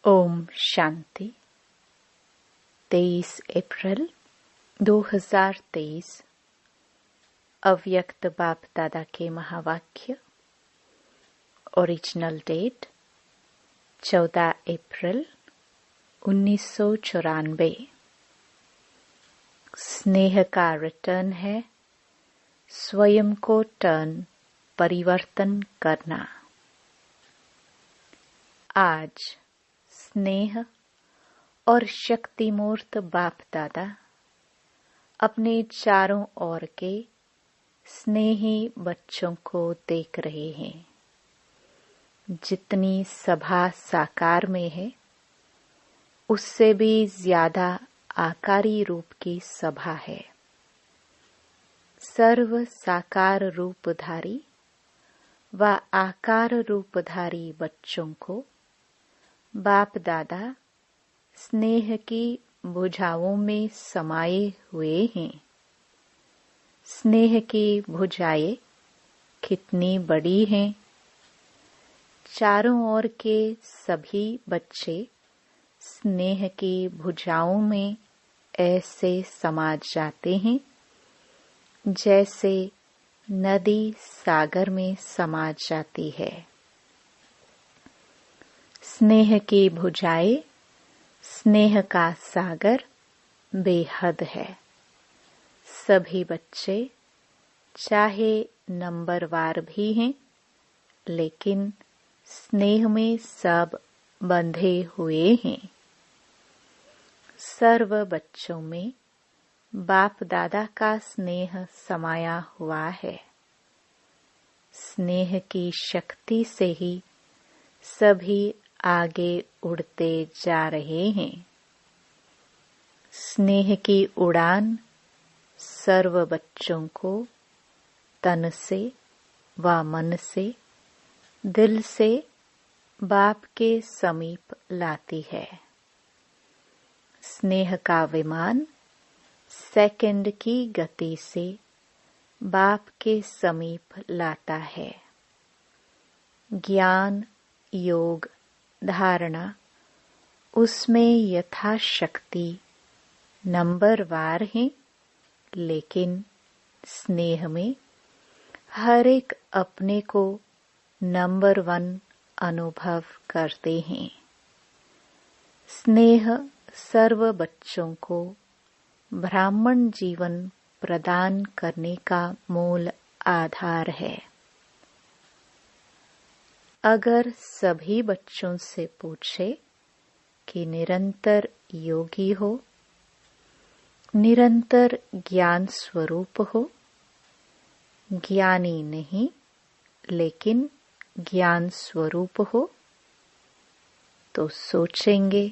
ओम शांति। 23 अप्रैल 2023 अव्यक्त बाप दादा के महावाक्य। ओरिजिनल डेट 14 अप्रैल 1994। स्नेह का रिटर्न है स्वयं को टर्न परिवर्तन करना। आज स्नेह और शक्तिमूर्त बाप दादा अपने चारों ओर के स्नेही बच्चों को देख रहे हैं। जितनी सभा साकार में है उससे भी ज्यादा आकारी रूप की सभा है। सर्व साकार रूपधारी व आकार रूपधारी बच्चों को बाप दादा स्नेह की भुजाओं में समाये हुए हैं। स्नेह की भुजाएं कितनी बड़ी हैं। चारों ओर के सभी बच्चे स्नेह की भुजाओं में ऐसे समा जाते हैं जैसे नदी सागर में समा जाती है। स्नेह की भुजाएं, स्नेह का सागर बेहद है। सभी बच्चे चाहे नंबरवार भी हैं, लेकिन स्नेह में सब बंधे हुए हैं। सर्व बच्चों में बाप दादा का स्नेह समाया हुआ है। स्नेह की शक्ति से ही सभी आगे उड़ते जा रहे हैं। स्नेह की उड़ान सर्व बच्चों को तन से व मन से, दिल से बाप के समीप लाती है। स्नेह का विमान सेकंड की गति से बाप के समीप लाता है। ज्ञान, योग, धारणा उसमें यथाशक्ति नंबरवार है, लेकिन स्नेह में हर एक अपने को नंबर 1 अनुभव करते हैं। स्नेह सर्व बच्चों को ब्राह्मण जीवन प्रदान करने का मूल आधार है। अगर सभी बच्चों से पूछे कि निरंतर योगी हो, निरंतर ज्ञान स्वरूप हो, ज्ञानी नहीं लेकिन ज्ञान स्वरूप हो, तो सोचेंगे,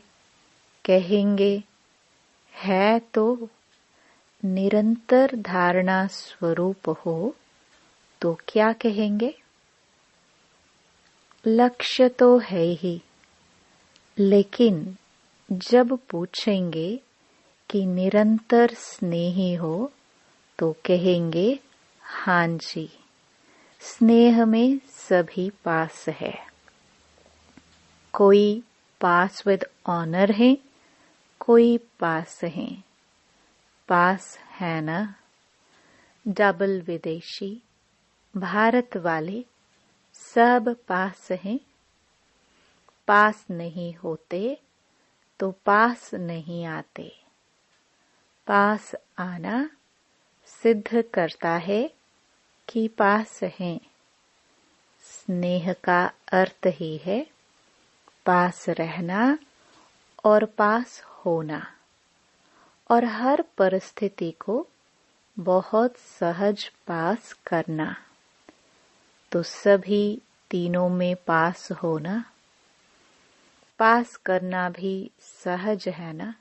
कहेंगे है तो निरंतर धारणा स्वरूप हो तो क्या कहेंगे? लक्ष्य तो है ही, लेकिन जब पूछेंगे कि निरंतर स्नेही हो तो कहेंगे हाँ जी, स्नेह में सभी पास है। कोई पास विद ऑनर है, कोई पास है। पास है ना? डबल विदेशी, भारत वाले सब पास हैं। पास नहीं होते तो पास नहीं आते। पास आना सिद्ध करता है कि पास हैं। स्नेह का अर्थ ही है पास रहना और पास होना, और हर परिस्थिति को बहुत सहज पास करना। तो सभी तीनों में पास होना, पास करना भी सहज है ना?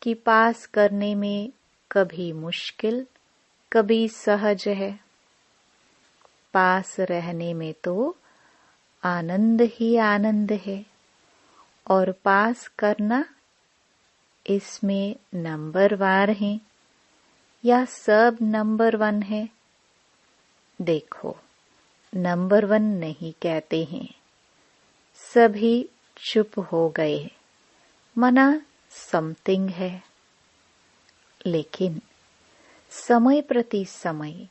कि पास करने में कभी मुश्किल, कभी सहज है। पास रहने में तो आनंद ही आनंद है, और पास करना इसमें नंबरवार है या सब नंबर 1 है? देखो, नंबर 1 नहीं कहते हैं, सभी चुप हो गए, मना समथिंग है। लेकिन समय प्रति समय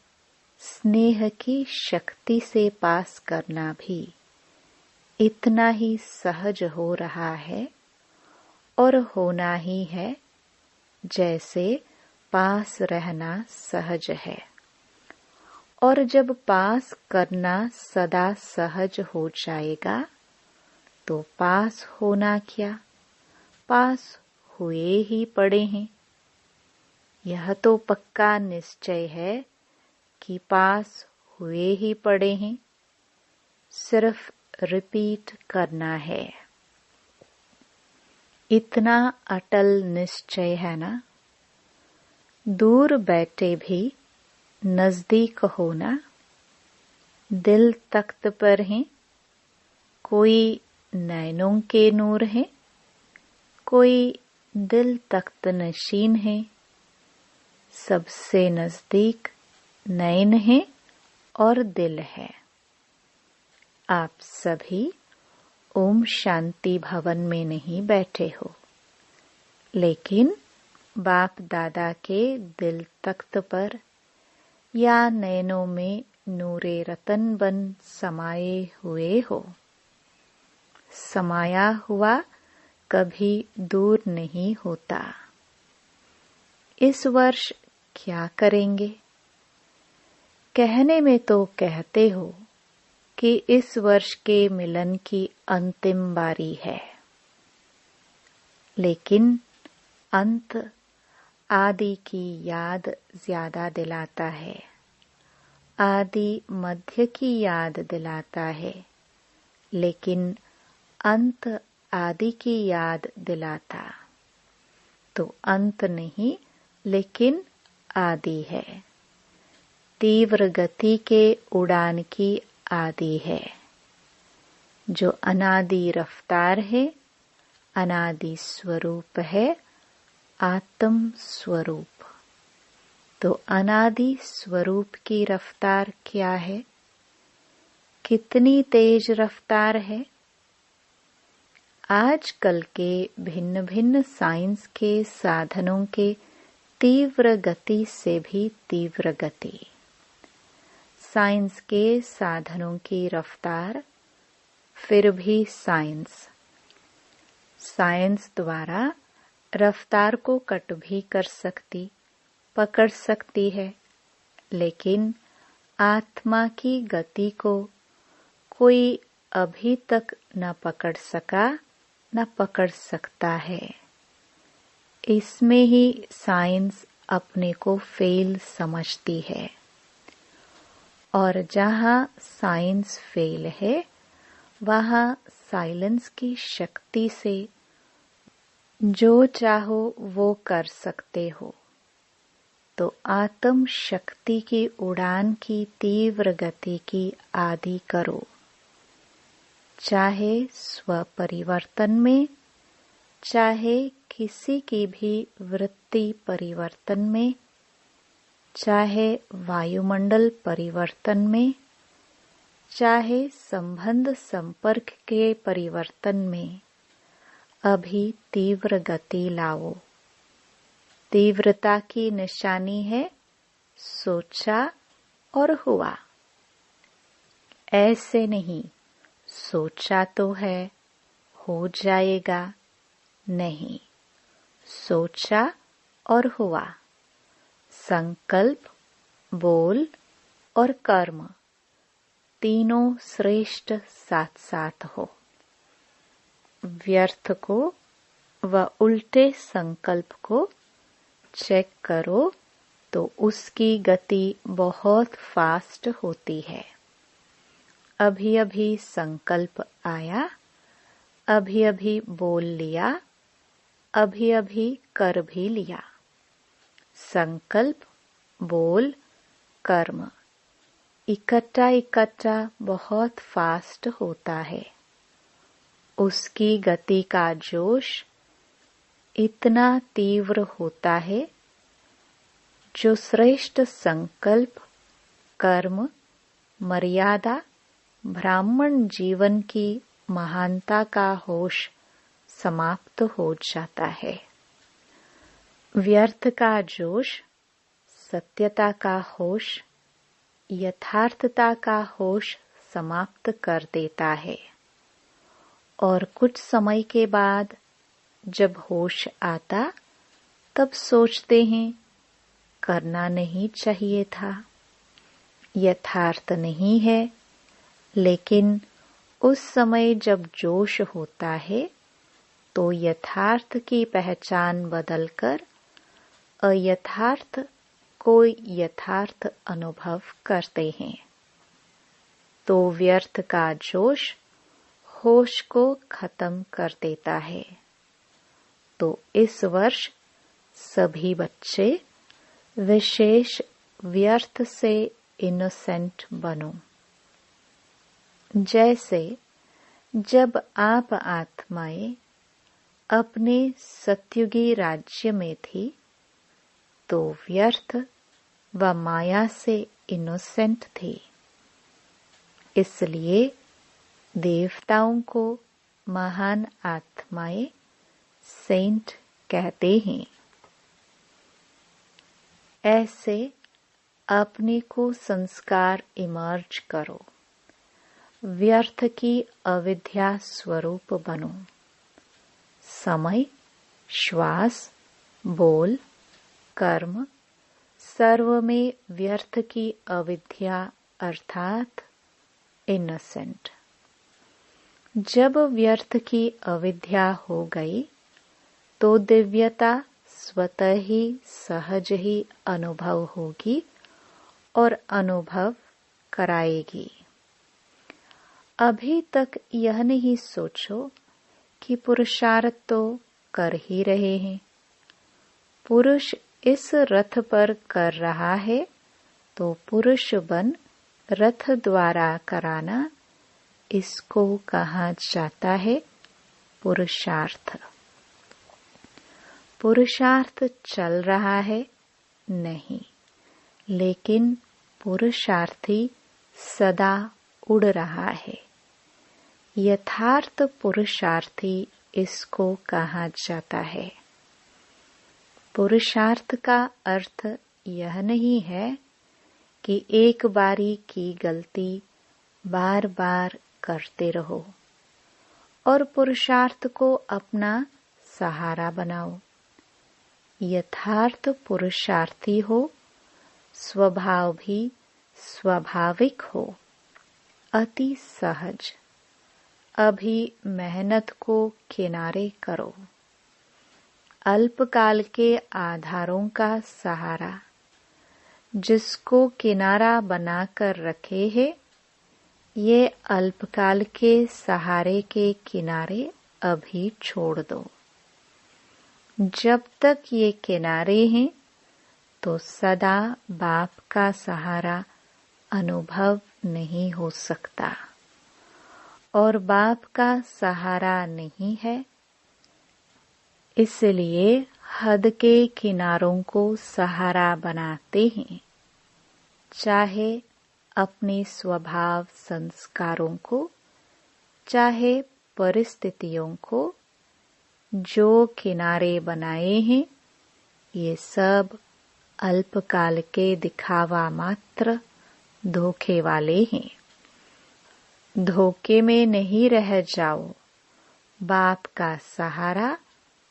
स्नेह की शक्ति से पास करना भी इतना ही सहज हो रहा है और होना ही है जैसे पास रहना सहज है। और जब पास करना सदा सहज हो जाएगा तो पास होना क्या, पास हुए ही पड़े हैं। यह तो पक्का निश्चय है कि पास हुए ही पड़े हैं, सिर्फ रिपीट करना है। इतना अटल निश्चय है ना। दूर बैठे भी नजदीक होना, दिल तख्त पर है, कोई नैनों के नूर है, कोई दिल तख्त नशीन है। सबसे नजदीक नैन है और दिल है। आप सभी ओम शांति भवन में नहीं बैठे हो, लेकिन बाप दादा के दिल तख्त पर या नैनों में नूरे रतन बन समाये हुए हो। समाया हुआ कभी दूर नहीं होता। इस वर्ष क्या करेंगे? कहने में तो कहते हो कि इस वर्ष के मिलन की अंतिम बारी है, लेकिन अंत आदि की याद ज्यादा दिलाता है, आदि मध्य की याद दिलाता है, लेकिन अंत आदि की याद दिलाता। तो अंत नहीं, लेकिन आदि है। तीव्र गति के उड़ान की आदि है। जो अनादि रफ्तार है, अनादि स्वरूप है, आत्म स्वरूप। तो अनादि स्वरूप की रफ्तार क्या है? कितनी तेज रफ्तार है? आजकल के भिन्न भिन्न साइंस के साधनों के तीव्र गति से भी तीव्र गति। साइंस के साधनों की रफ्तार, फिर भी साइंस। साइंस द्वारा रफ्तार को कट भी कर सकती, पकड़ सकती है, लेकिन आत्मा की गति को कोई अभी तक न पकड़ सका, न पकड़ सकता है। इसमें ही साइंस अपने को फेल समझती है। और जहाँ साइंस फेल है, वहाँ साइलेंस की शक्ति से जो चाहो वो कर सकते हो। तो आत्म शक्ति की उड़ान की तीव्र गति की आदि करो, चाहे स्व परिवर्तन में, चाहे किसी की भी वृत्ति परिवर्तन में, चाहे वायुमंडल परिवर्तन में, चाहे संबंध संपर्क के परिवर्तन में। अभी तीव्र गति लाओ। तीव्रता की निशानी है सोचा और हुआ। ऐसे नहीं, सोचा तो है, हो जाएगा। नहीं, सोचा और हुआ। संकल्प, बोल और कर्म तीनों श्रेष्ठ साथ साथ हो। व्यर्थ को व उल्टे संकल्प को चेक करो तो उसकी गति बहुत फास्ट होती है। अभी अभी संकल्प आया, अभी अभी बोल लिया, अभी अभी कर भी लिया। संकल्प, बोल, कर्म इकट्ठा इकट्ठा बहुत फास्ट होता है। उसकी गति का जोश इतना तीव्र होता है, जो श्रेष्ठ संकल्प, कर्म, मर्यादा, ब्राह्मण जीवन की महानता का होश समाप्त हो जाता है। व्यर्थ का जोश सत्यता का होश, यथार्थता का होश समाप्त कर देता है। और कुछ समय के बाद जब होश आता तब सोचते हैं करना नहीं चाहिए था, यथार्थ नहीं है। लेकिन उस समय जब जोश होता है तो यथार्थ की पहचान बदलकर अयथार्थ को यथार्थ अनुभव करते हैं। तो व्यर्थ का जोश होश को खत्म कर देता है। तो इस वर्ष सभी बच्चे विशेष व्यर्थ से इनोसेंट बनो। जैसे जब आप आत्माएं अपने सत्युगी राज्य में थी तो व्यर्थ व माया से इनोसेंट थी। इसलिए देवताओं को महान आत्माएं सेंट कहते हैं। ऐसे अपने को संस्कार इमर्ज करो, व्यर्थ की अविद्या स्वरूप बनो। समय, श्वास, बोल, कर्म सर्व में व्यर्थ की अविद्या अर्थात इनोसेंट। जब व्यर्थ की अविद्या हो गई तो दिव्यता स्वतः ही सहज ही अनुभव होगी और अनुभव कराएगी। अभी तक यह नहीं सोचो कि पुरुषार्थ तो कर ही रहे हैं। पुरुष इस रथ पर कर रहा है तो पुरुष बन रथ द्वारा कराना, इसको कहा जाता है पुरुषार्थ। पुरुषार्थ चल रहा है नहीं, लेकिन पुरुषार्थी सदा उड़ रहा है। यथार्थ पुरुषार्थी इसको कहा जाता है। पुरुषार्थ का अर्थ यह नहीं है कि एक बारी की गलती बार बार करते रहो और पुरुषार्थ को अपना सहारा बनाओ। यथार्थ पुरुषार्थी हो, स्वभाव भी स्वाभाविक हो, अति सहज। अभी मेहनत को किनारे करो। अल्पकाल के आधारों का सहारा जिसको किनारा बनाकर रखे है, ये अल्पकाल के सहारे के किनारे अभी छोड़ दो। जब तक ये किनारे हैं तो सदा बाप का सहारा अनुभव नहीं हो सकता, और बाप का सहारा नहीं है, इसलिए हद के किनारों को सहारा बनाते हैं। चाहे अपने स्वभाव संस्कारों को, चाहे परिस्थितियों को, जो किनारे बनाए हैं ये सब अल्पकाल के दिखावा मात्र धोखे वाले हैं। धोखे में नहीं रह जाओ। बाप का सहारा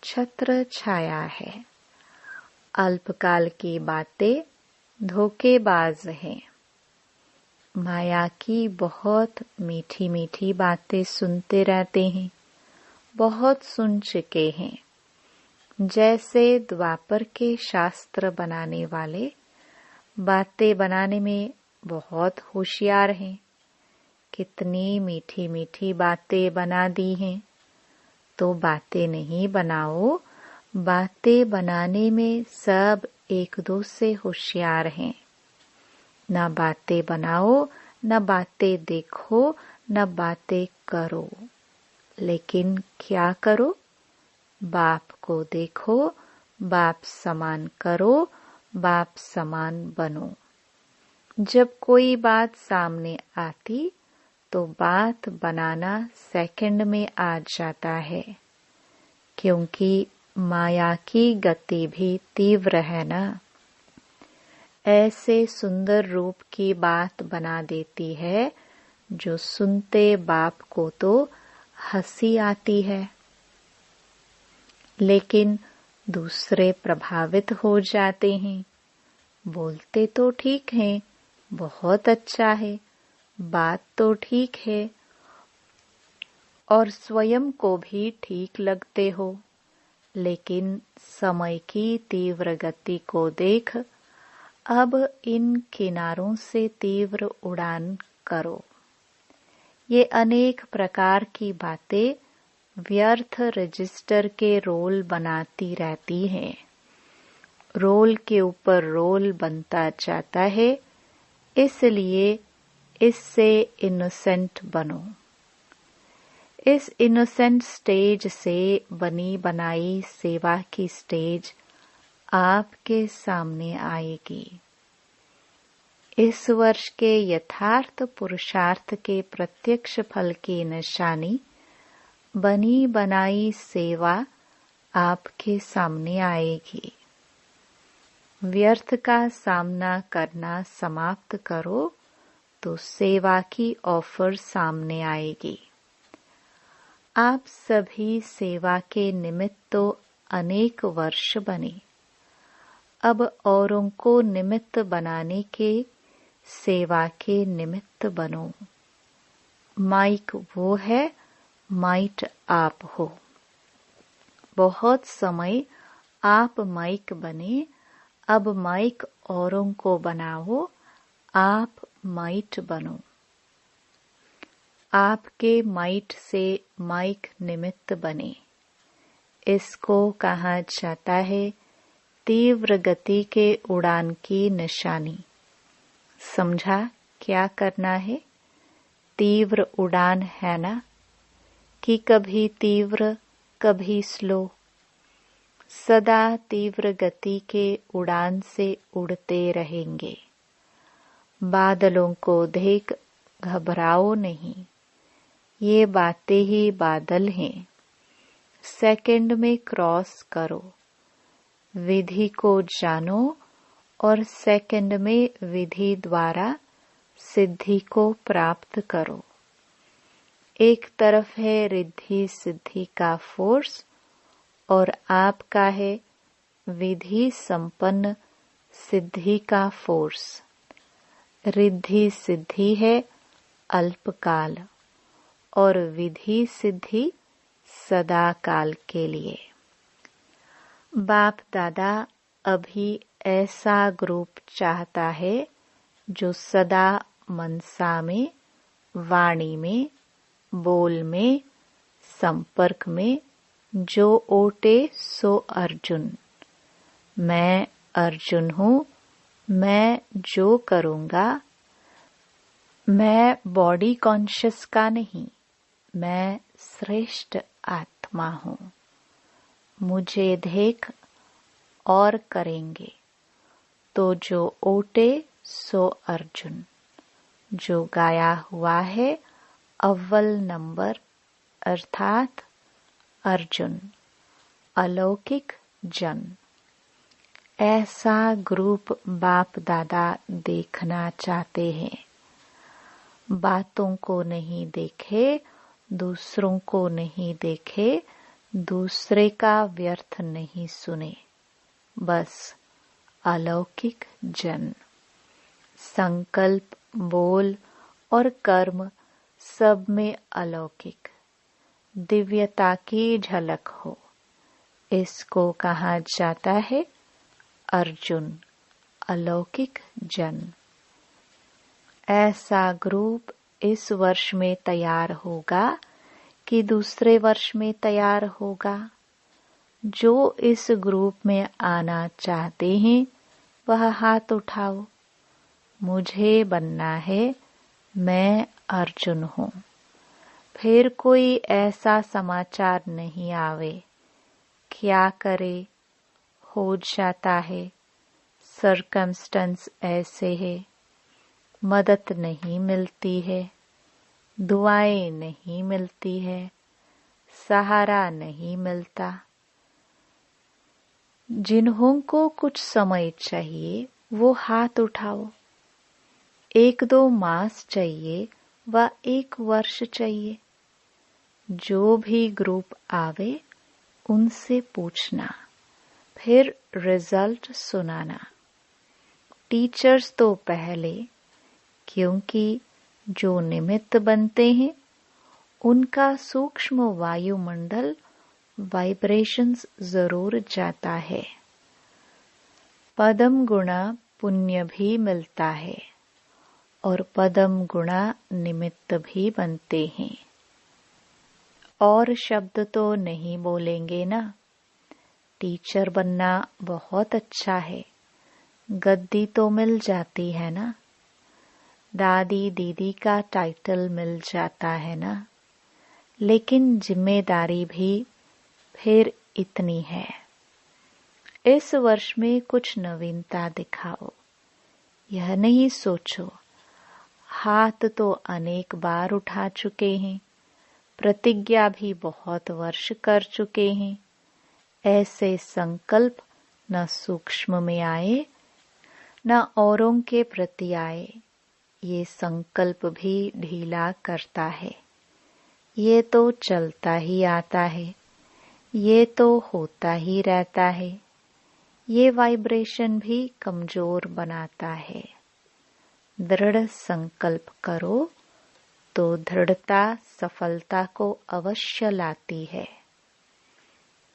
छत्र छाया है। अल्पकाल की बातें धोखेबाज हैं। माया की बहुत मीठी मीठी बातें सुनते रहते हैं, बहुत सुन चुके हैं। जैसे द्वापर के शास्त्र बनाने वाले बातें बनाने में बहुत होशियार हैं। कितनी मीठी मीठी बातें बना दी हैं। तो बातें नहीं बनाओ, बातें बनाने में सब एक दो से होशियार हैं। न बातें बनाओ, न बातें देखो, न बातें करो, लेकिन क्या करो? बाप को देखो, बाप समान करो, बाप समान बनो। जब कोई बात सामने आती तो बात बनाना सेकंड में आ जाता है, क्योंकि माया की गति भी तीव्र है ना। ऐसे सुंदर रूप की बात बना देती है जो सुनते बाप को तो हंसी आती है, लेकिन दूसरे प्रभावित हो जाते हैं। बोलते तो ठीक है, बहुत अच्छा है, बात तो ठीक है, और स्वयं को भी ठीक लगते हो, लेकिन समय की तीव्र गति को देख अब इन किनारों से तीव्र उड़ान करो। ये अनेक प्रकार की बातें व्यर्थ रजिस्टर के रोल बनाती रहती हैं। रोल के ऊपर रोल बनता जाता है, इसलिए इससे इनोसेंट बनो। इस इनोसेंट स्टेज से बनी बनाई सेवा की स्टेज आपके सामने आएगी। इस वर्ष के यथार्थ पुरुषार्थ के प्रत्यक्ष फल की निशानी बनी बनाई सेवा आपके सामने आएगी। व्यर्थ का सामना करना समाप्त करो तो सेवा की ऑफर सामने आएगी। आप सभी सेवा के निमित्त तो अनेक वर्ष बने, अब औरों को निमित्त बनाने के सेवा के निमित्त बनो। माइक वो है, माइट आप हो। बहुत समय आप माइक बने, अब माइक औरों को बनाओ, आप माइट बनो। आपके माइट से माइक निमित्त बने। इसको कहा जाता है तीव्र गति के उड़ान की निशानी। समझा क्या करना है? तीव्र उड़ान है ना, कि कभी तीव्र कभी स्लो। सदा तीव्र गति के उड़ान से उड़ते रहेंगे। बादलों को देख घबराओ नहीं, ये बातें ही बादल हैं। सेकंड में क्रॉस करो, विधि को जानो और सेकंड में विधि द्वारा सिद्धि को प्राप्त करो। एक तरफ है रिद्धि सिद्धि का फोर्स और आपका है विधि संपन्न सिद्धि का फोर्स। रिद्धि सिद्धि है अल्पकाल और विधि सिद्धि सदा काल के लिए। बाप दादा अभी ऐसा ग्रुप चाहता है जो सदा मनसा में, वाणी में, बोल में, संपर्क में जो ओटे सो अर्जुन। मैं अर्जुन हूँ, मैं जो करूँगा, मैं बॉडी कॉन्शियस का नहीं, मैं श्रेष्ठ आत्मा हूँ। मुझे देख और करेंगे तो जो ओटे सो अर्जुन। जो गाया हुआ है अव्वल नंबर अर्थात अर्जुन, अलौकिक जन। ऐसा ग्रुप बाप दादा देखना चाहते हैं। बातों को नहीं देखे, दूसरों को नहीं देखे, दूसरे का व्यर्थ नहीं सुने, बस अलौकिक जन। संकल्प, बोल और कर्म सब में अलौकिक दिव्यता की झलक हो। इसको कहा जाता है अर्जुन, अलौकिक जन। ऐसा ग्रुप इस वर्ष में तैयार होगा कि दूसरे वर्ष में तैयार होगा। जो इस ग्रुप में आना चाहते हैं वह हाथ उठाओ। मुझे बनना है, मैं अर्जुन हूँ। फिर कोई ऐसा समाचार नहीं आवे, क्या करे, हो जाता है, सर्कमस्टेंस ऐसे है, मदद नहीं मिलती है। दुआएं नहीं मिलती है, सहारा नहीं मिलता। जिन्हों को कुछ समय चाहिए वो हाथ उठाओ। 1-2 मास चाहिए व 1 वर्ष चाहिए। जो भी ग्रुप आवे उनसे पूछना, फिर रिजल्ट सुनाना। टीचर्स तो पहले, क्योंकि जो निमित्त बनते हैं उनका सूक्ष्म वायुमंडल वाइब्रेशंस जरूर जाता है। पदम गुणा पुण्य भी मिलता है और पदम गुणा निमित्त भी बनते हैं। और शब्द तो नहीं बोलेंगे ना। टीचर बनना बहुत अच्छा है, गद्दी तो मिल जाती है ना। दादी दीदी का टाइटल मिल जाता है ना। लेकिन जिम्मेदारी भी फिर इतनी है। इस वर्ष में कुछ नवीनता दिखाओ। यह नहीं सोचो हाथ तो अनेक बार उठा चुके हैं, प्रतिज्ञा भी बहुत वर्ष कर चुके हैं। ऐसे संकल्प न सूक्ष्म में आए न औरों के प्रति आए। ये संकल्प भी ढीला करता है। ये तो चलता ही आता है, ये तो होता ही रहता है। ये वाइब्रेशन भी कमजोर बनाता है। दृढ़ संकल्प करो तो दृढ़ता सफलता को अवश्य लाती है।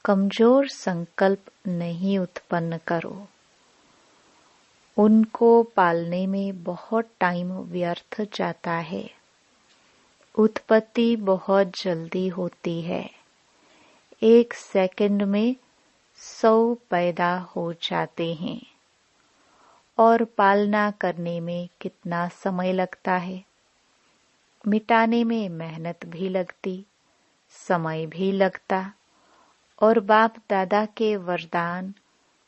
कमजोर संकल्प नहीं उत्पन्न करो। उनको पालने में बहुत टाइम व्यर्थ जाता है। उत्पत्ति बहुत जल्दी होती है। 1 सेकंड में 100 पैदा हो जाते हैं। और पालना करने में कितना समय लगता है। मिटाने में मेहनत भी लगती, समय भी लगता और बाप दादा के वरदान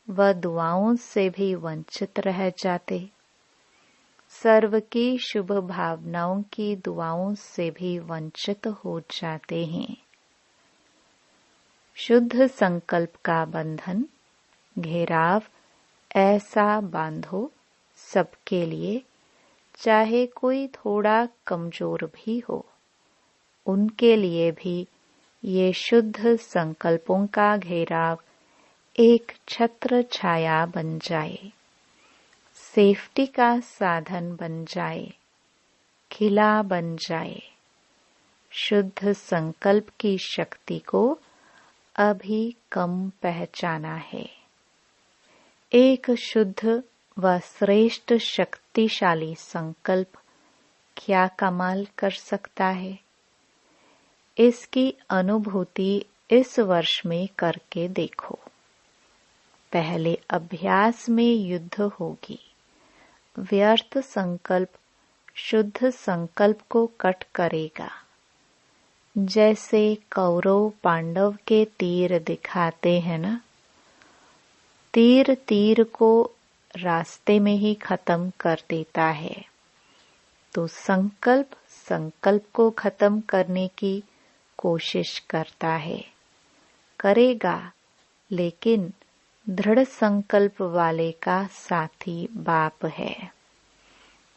व दुआओं से भी वंचित रह जाते। सर्व की शुभ भावनाओं की दुआओं से भी वंचित हो जाते हैं। शुद्ध संकल्प का बंधन घेराव ऐसा बांधो सबके लिए, चाहे कोई थोड़ा कमजोर भी हो, उनके लिए भी ये शुद्ध संकल्पों का घेराव एक छत्र छाया बन जाए, सेफ्टी का साधन बन जाए, खिला बन जाए। शुद्ध संकल्प की शक्ति को अभी कम पहचाना है। एक शुद्ध व श्रेष्ठ शक्तिशाली संकल्प क्या कमाल कर सकता है, इसकी अनुभूति इस वर्ष में करके देखो। पहले अभ्यास में युद्ध होगी। व्यर्थ संकल्प शुद्ध संकल्प को कट करेगा। जैसे कौरव पांडव के तीर दिखाते हैं ना, तीर तीर को रास्ते में ही खत्म कर देता है। तो संकल्प संकल्प को खत्म करने की कोशिश करता है, करेगा, लेकिन दृढ़ संकल्प वाले का साथी बाप है।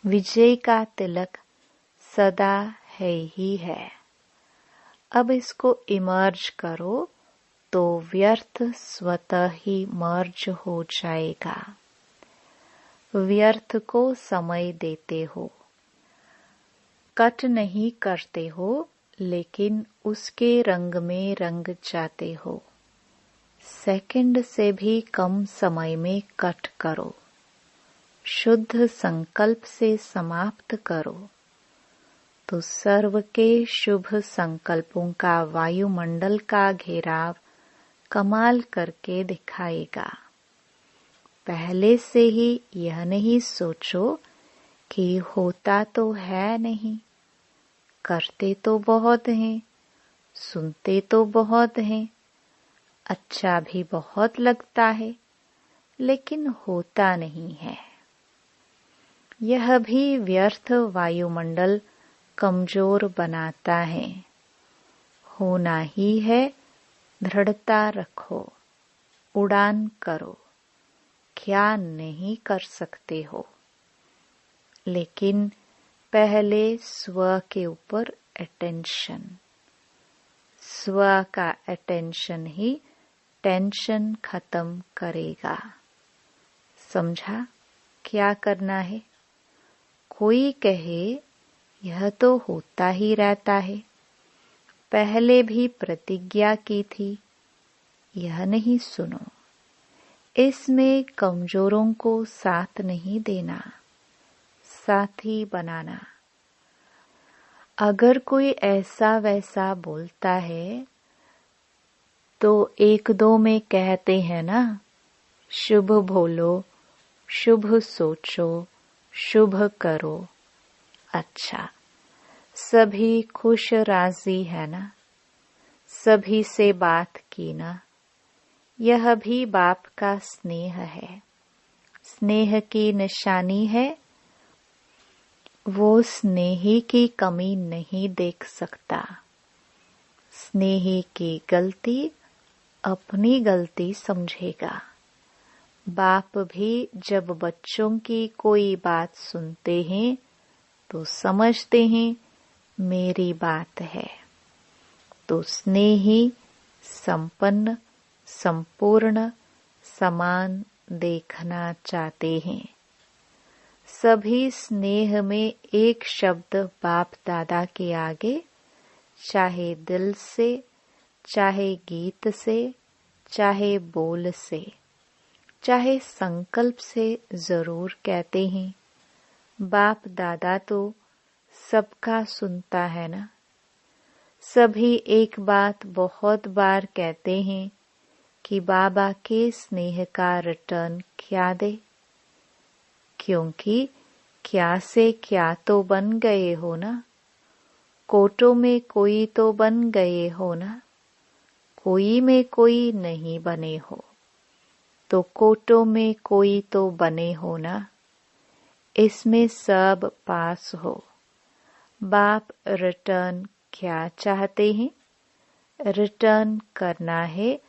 विजय का तिलक सदा है ही है। अब इसको इमर्ज करो तो व्यर्थ स्वतः ही मर्ज हो जाएगा। व्यर्थ को समय देते हो, कट नहीं करते हो, लेकिन उसके रंग में रंग जाते हो। सेकंड से भी कम समय में कट करो। शुद्ध संकल्प से समाप्त करो तो सर्व के शुभ संकल्पों का वायुमंडल का घेराव कमाल करके दिखाएगा। पहले से ही यह नहीं सोचो कि होता तो है नहीं, करते तो बहुत हैं, सुनते तो बहुत हैं, अच्छा भी बहुत लगता है, लेकिन होता नहीं है। यह भी व्यर्थ वायुमंडल कमजोर बनाता है। होना ही है, दृढ़ता रखो, उड़ान करो। क्या नहीं कर सकते हो। लेकिन पहले स्व के ऊपर अटेंशन। स्व का अटेंशन ही टेंशन खत्म करेगा। समझा क्या करना है? कोई कहे यह तो होता ही रहता है, पहले भी प्रतिज्ञा की थी, यह नहीं सुनो। इसमें कमजोरों को साथ नहीं देना, साथी बनाना। अगर कोई ऐसा वैसा बोलता है तो एक दो में कहते हैं ना, शुभ बोलो, शुभ सोचो, शुभ करो। अच्छा, सभी खुश राजी है ना? सभी से बात की ना? यह भी बाप का स्नेह है। स्नेह की निशानी है। वो स्नेही की कमी नहीं देख सकता। स्नेही की गलती अपनी गलती समझेगा। बाप भी जब बच्चों की कोई बात सुनते हैं तो समझते हैं मेरी बात है। तो स्नेही संपन्न, संपूर्ण, समान देखना चाहते हैं। सभी स्नेह में एक शब्द बाप दादा के आगे, चाहे दिल से, चाहे गीत से, चाहे बोल से, चाहे संकल्प से जरूर कहते हैं। बाप दादा तो सबका सुनता है ना। सभी एक बात बहुत बार कहते हैं कि बाबा के स्नेह का रिटर्न क्या दे, क्योंकि क्या से क्या तो बन गए हो ना। कोटों में कोई तो बन गए हो ना। कोई में कोई नहीं बने हो तो कोटों में कोई तो बने हो ना। इसमें सब पास हो। बाप रिटर्न क्या चाहते हैं? रिटर्न करना है,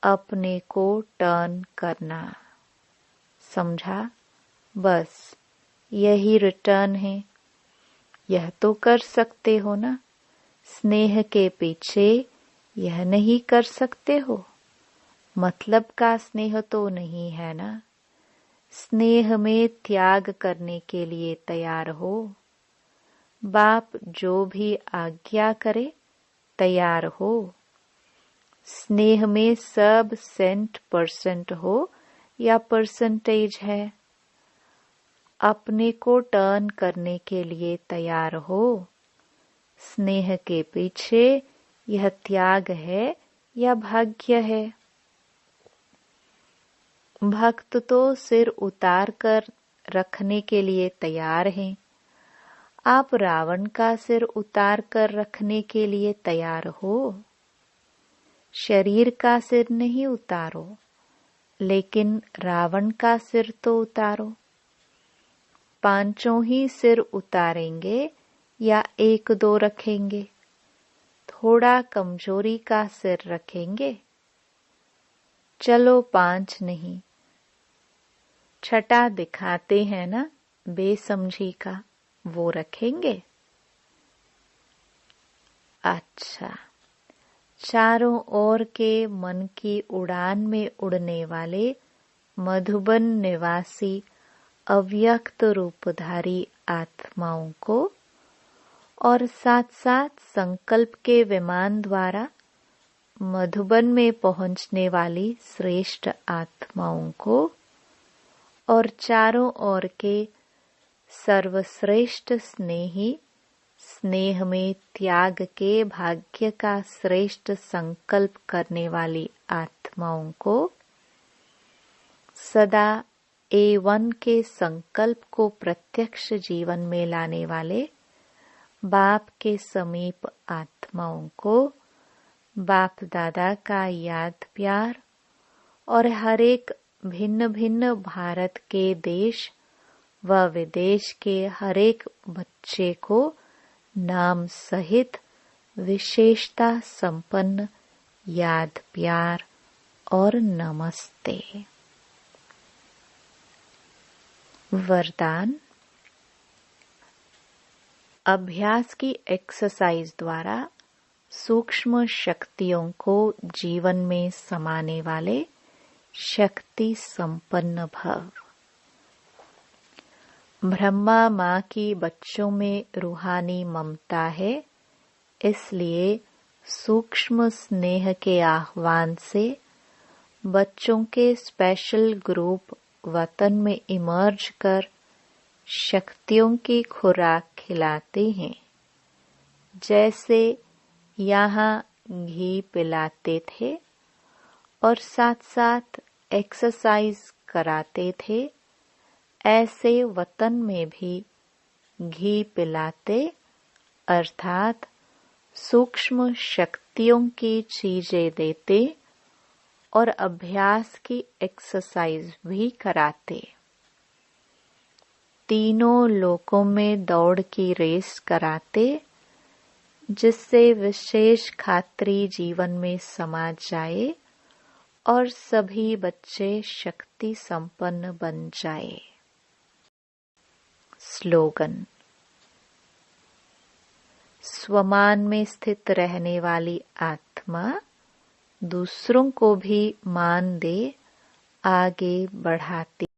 अपने को टर्न करना। समझा? बस यही रिटर्न है। यह तो कर सकते हो ना। स्नेह के पीछे यह नहीं कर सकते हो। मतलब का स्नेह तो नहीं है ना। स्नेह में त्याग करने के लिए तैयार हो। बाप जो भी आज्ञा करे तैयार हो। स्नेह में सब 100% हो या परसेंटेज है। अपने को टर्न करने के लिए तैयार हो। स्नेह के पीछे यह त्याग है या भाग्य है। भक्त तो सिर उतार कर रखने के लिए तैयार हैं। आप रावण का सिर उतार कर रखने के लिए तैयार हो। शरीर का सिर नहीं उतारो, लेकिन रावण का सिर तो उतारो। पांचों ही सिर उतारेंगे या एक दो रखेंगे? थोड़ा कमजोरी का सिर रखेंगे। चलो 5 नहीं, छठा दिखाते हैं ना बेसमझी का, वो रखेंगे। अच्छा, चारों ओर के मन की उड़ान में उड़ने वाले मधुबन निवासी अव्यक्त रूपधारी आत्माओं को और साथ साथ संकल्प के विमान द्वारा मधुबन में पहुंचने वाली श्रेष्ठ आत्माओं को और चारों ओर के सर्वश्रेष्ठ स्नेही, स्नेह में त्याग के भाग्य का श्रेष्ठ संकल्प करने वाली आत्माओं को सदा A1 के संकल्प को प्रत्यक्ष जीवन में लाने वाले बाप के समीप आत्माओं को बाप दादा का याद प्यार और हर एक भिन्न भिन्न भारत के देश व विदेश के हर एक बच्चे को नाम सहित विशेषता संपन्न याद प्यार और नमस्ते। वरदान। अभ्यास की एक्सरसाइज द्वारा सूक्ष्म शक्तियों को जीवन में समाने वाले शक्ति संपन्न भव। ब्रह्मा माँ की बच्चों में रूहानी ममता है, इसलिए सूक्ष्म स्नेह के आह्वान से बच्चों के स्पेशल ग्रुप वतन में इमर्ज कर शक्तियों की खुराक खिलाते हैं। जैसे यहाँ घी पिलाते थे और साथ साथ एक्सरसाइज कराते थे, ऐसे वतन में भी घी पिलाते अर्थात सूक्ष्म शक्तियों की चीजें देते और अभ्यास की एक्सरसाइज भी कराते। तीनों लोकों में दौड़ की रेस कराते, जिससे विशेष खात्री जीवन में समा जाए और सभी बच्चे शक्ति संपन्न बन जाए। स्लोगन। स्वमान में स्थित रहने वाली आत्मा दूसरों को भी मान दे, आगे बढ़ाती